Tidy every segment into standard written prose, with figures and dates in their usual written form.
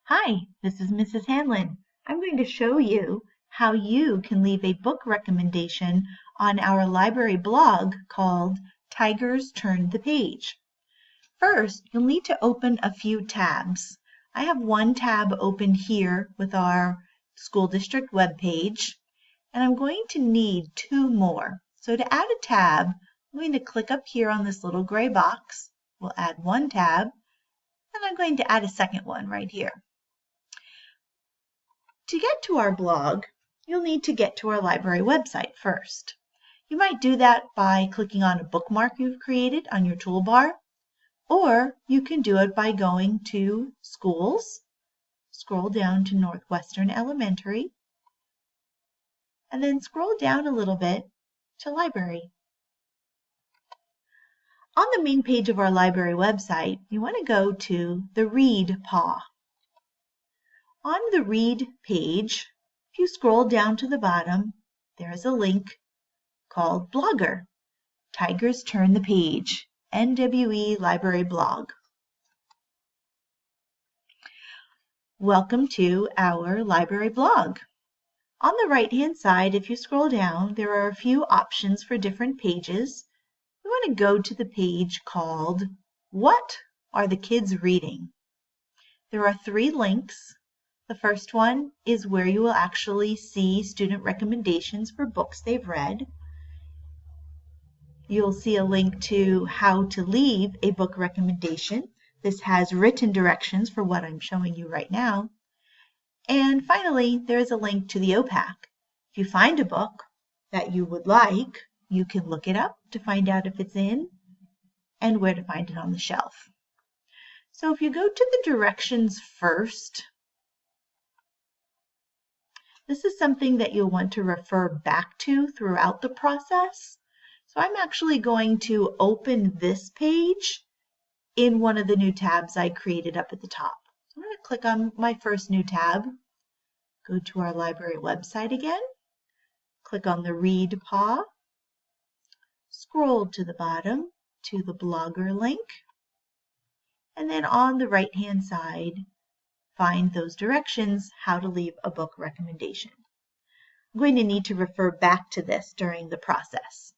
Hi, this is Mrs. Hanlon. I'm going to show you how you can leave a book recommendation on our library blog called Tigers Turn the Page. First, you'll need to open a few tabs. I have one tab open here with our school district webpage, and I'm going to need two more. So to add a tab, I'm going to click up here on this little gray box. We'll add one tab, and I'm going to add a second one right here. To get to our blog, you'll need to get to our library website first. You might do that by clicking on a bookmark you've created on your toolbar, or you can do it by going to Schools, scroll down to Northwestern Elementary, and then scroll down a little bit to Library. On the main page of our library website, you want to go to the Read paw. On the Read page, if you scroll down to the bottom, there is a link called Blogger, Tigers Turn the Page, NWE Library Blog. Welcome to our library blog. On the right-hand side, if you scroll down, there are a few options for different pages. We want to go to the page called What Are the Kids Reading? There are 3 links. The first one is where you will actually see student recommendations for books they've read. You'll see a link to how to leave a book recommendation. This has written directions for what I'm showing you right now. And finally, there is a link to the OPAC. If you find a book that you would like, you can look it up to find out if it's in and where to find it on the shelf. So if you go to the directions first, this is something that you'll want to refer back to throughout the process. So I'm actually going to open this page in one of the new tabs I created up at the top. I'm going to click on my first new tab, go to our library website again, click on the Read paw, scroll to the bottom to the Blogger link, and then on the right-hand side, find those directions, how to leave a book recommendation. I'm going to need to refer back to this during the process.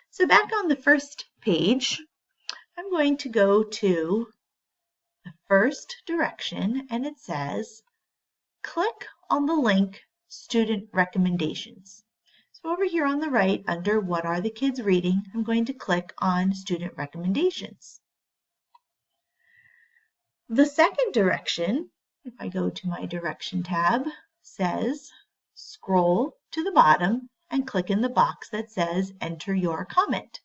So back on the first page, I'm going to go to the first direction, and it says, click on the link Student Recommendations. So over here on the right, under What Are the Kids Reading, I'm going to click on Student Recommendations. The second direction, if I go to my Direction tab, says scroll to the bottom and click in the box that says Enter Your Comment.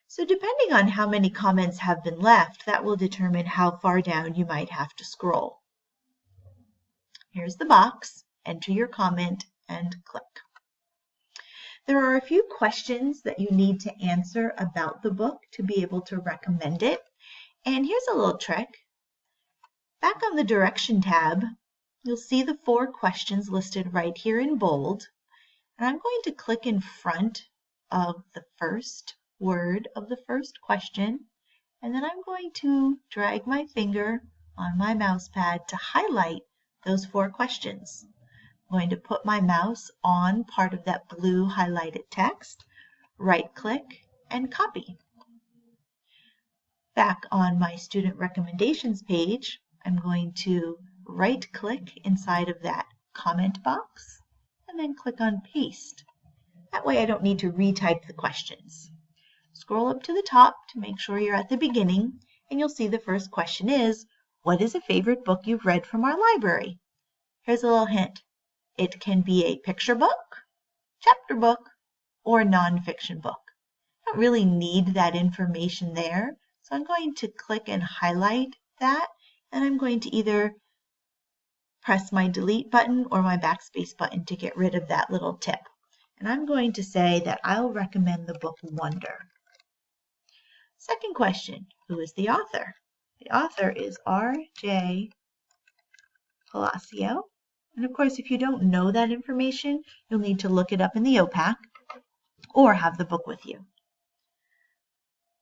So depending on how many comments have been left, that will determine how far down you might have to scroll. Here's the box, enter your comment, and click. There are a few questions that you need to answer about the book to be able to recommend it. And here's a little trick. Back on the Direction tab, you'll see the 4 questions listed right here in bold. And I'm going to click in front of the first word of the first question. And then I'm going to drag my finger on my mouse pad to highlight those 4 questions. I'm going to put my mouse on part of that blue highlighted text, right-click, and copy. Back on my student recommendations page, I'm going to right-click inside of that comment box and then click on Paste. That way I don't need to retype the questions. Scroll up to the top to make sure you're at the beginning, and you'll see the first question is, what is a favorite book you've read from our library? Here's a little hint. It can be a picture book, chapter book, or nonfiction book. I don't really need that information there, so I'm going to click and highlight that, and I'm going to either press my delete button or my backspace button to get rid of that little tip. And I'm going to say that I'll recommend the book Wonder. Second question, who is the author? The author is R.J. Palacio. And of course, if you don't know that information, you'll need to look it up in the OPAC or have the book with you.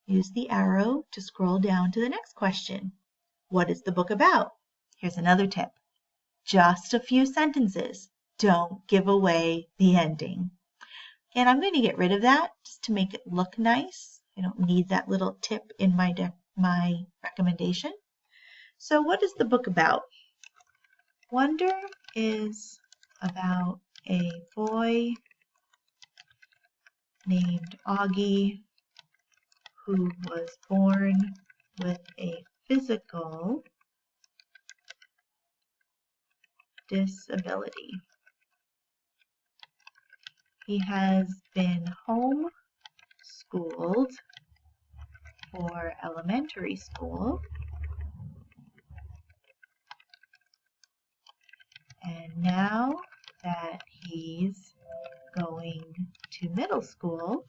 Use the arrow to scroll down to the next question. What is the book about? Here's another tip. Just a few sentences. Don't give away the ending. And I'm going to get rid of that just to make it look nice. I don't need that little tip in my recommendation. So what is the book about? Wonder is about a boy named Augie who was born with a physical disability. He has been homeschooled for elementary school, and now that he's going to middle school,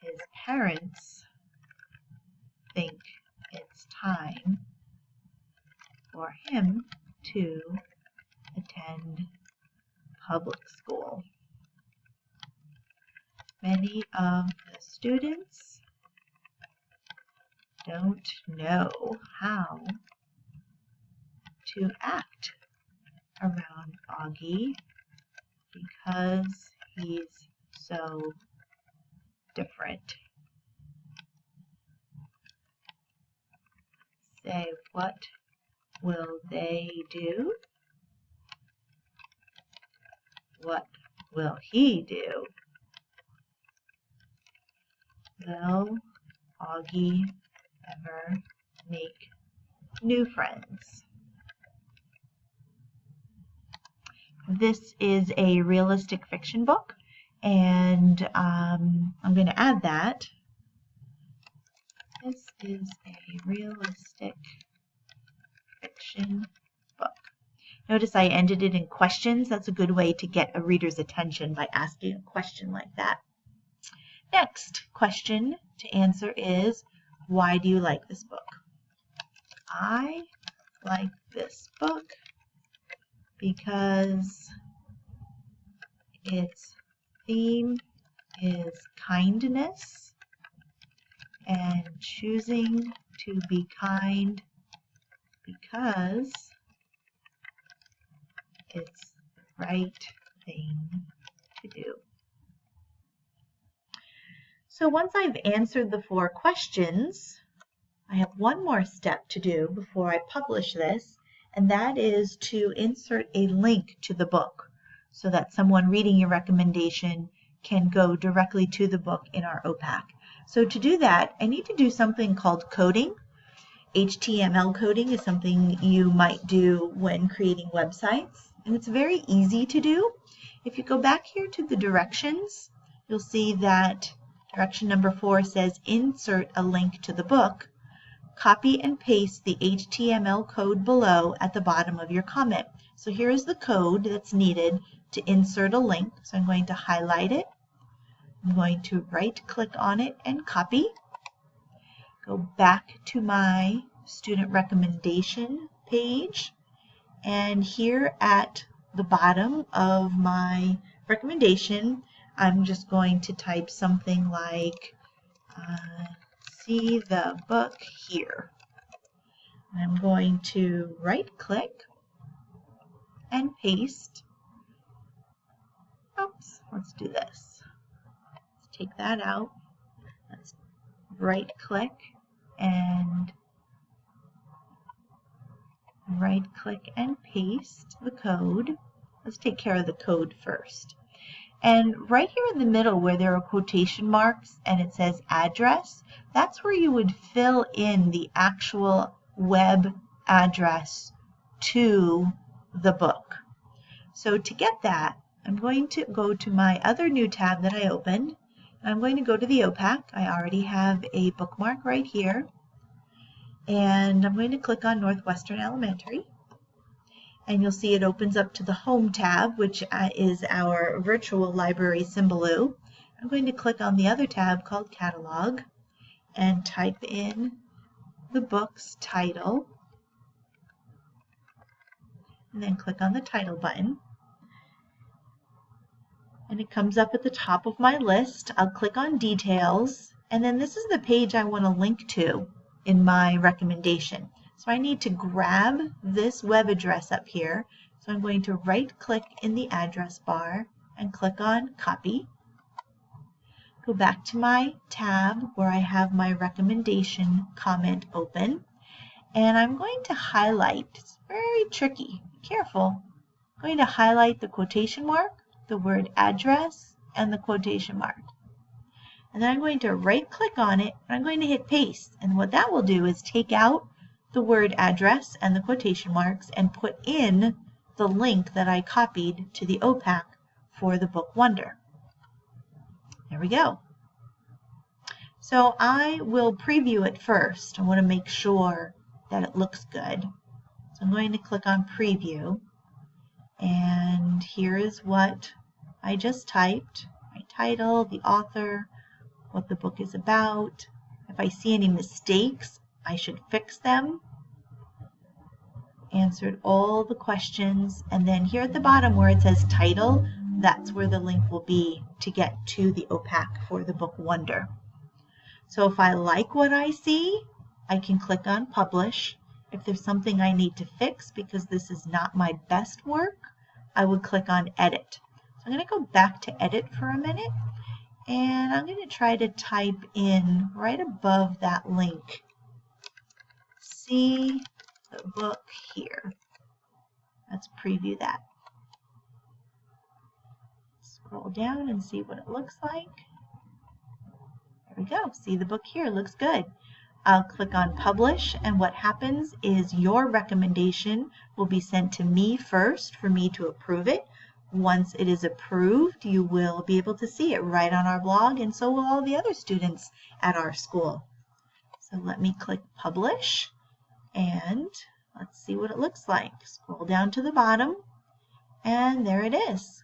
his parents think it's time for him to attend public school. Many of the students don't know how to act around Augie because he's so different. Say, what will they do? What will he do? Will Augie ever make new friends? This is a realistic fiction book, and I'm going to add that. This is a realistic fiction book. Notice I ended it in questions. That's a good way to get a reader's attention by asking a question like that. Next question to answer is, why do you like this book? I like this book because its theme is kindness and choosing to be kind because it's the right thing to do. So once I've answered the 4 questions, I have one more step to do before I publish this, and that is to insert a link to the book so that someone reading your recommendation can go directly to the book in our OPAC. So to do that, I need to do something called coding. HTML coding is something you might do when creating websites, and it's very easy to do. If you go back here to the directions, you'll see that direction number 4 says insert a link to the book. Copy and paste the HTML code below at the bottom of your comment. So here is the code that's needed to insert a link. So I'm going to highlight it. I'm going to right-click on it and copy. Go back to my student recommendation page. And here at the bottom of my recommendation, I'm just going to type something like see the book here. I'm going to right-click and paste. Oops, let's do this. Let's take that out. Let's right-click and paste the code. Let's take care of the code first. And right here in the middle where there are quotation marks and it says address, that's where you would fill in the actual web address to the book. So to get that, I'm going to go to my other new tab that I opened. And I'm going to go to the OPAC. I already have a bookmark right here. And I'm going to click on Northwestern Elementary. And you'll see it opens up to the Home tab, which is our virtual library Symbaloo. I'm going to click on the other tab called Catalog and type in the book's title, and then click on the title button. And it comes up at the top of my list. I'll click on Details, and then this is the page I want to link to in my recommendation. So I need to grab this web address up here. So I'm going to right-click in the address bar and click on Copy. Go back to my tab where I have my recommendation comment open. And I'm going to highlight. It's very tricky. Be careful. I'm going to highlight the quotation mark, the word address, and the quotation mark. And then I'm going to right-click on it, and I'm going to hit paste. And what that will do is take out the word address and the quotation marks and put in the link that I copied to the OPAC for the book Wonder. There we go. So I will preview it first. I want to make sure that it looks good. So I'm going to click on Preview. And here is what I just typed. My title, the author, what the book is about. If I see any mistakes, I should fix them. Answered all the questions. And then here at the bottom where it says title, that's where the link will be to get to the OPAC for the book Wonder. So if I like what I see, I can click on Publish. If there's something I need to fix because this is not my best work, I would click on Edit. So I'm going to go back to Edit for a minute, and I'm going to try to type in right above that link, see the book here. Let's preview that. Scroll down and see what it looks like. There we go. See the book here. Looks good. I'll click on Publish, and what happens is your recommendation will be sent to me first for me to approve it. Once it is approved, you will be able to see it right on our blog, and so will all the other students at our school. So let me click Publish, and let's see what it looks like. Scroll down to the bottom, and there it is.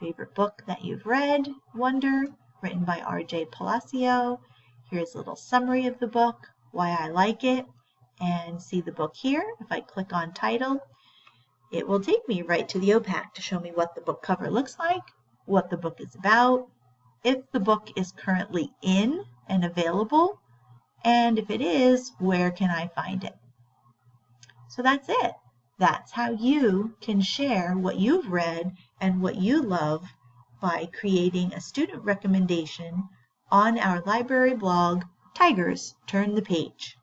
Favorite book that you've read, Wonder, written by R.J. Palacio. Here's a little summary of the book, why I like it, and see the book here. If I click on Title, it will take me right to the OPAC to show me what the book cover looks like, what the book is about, if the book is currently in and available, and if it is, where can I find it? So that's it. That's how you can share what you've read and what you love by creating a student recommendation on our library blog, Tigers Turn the Page.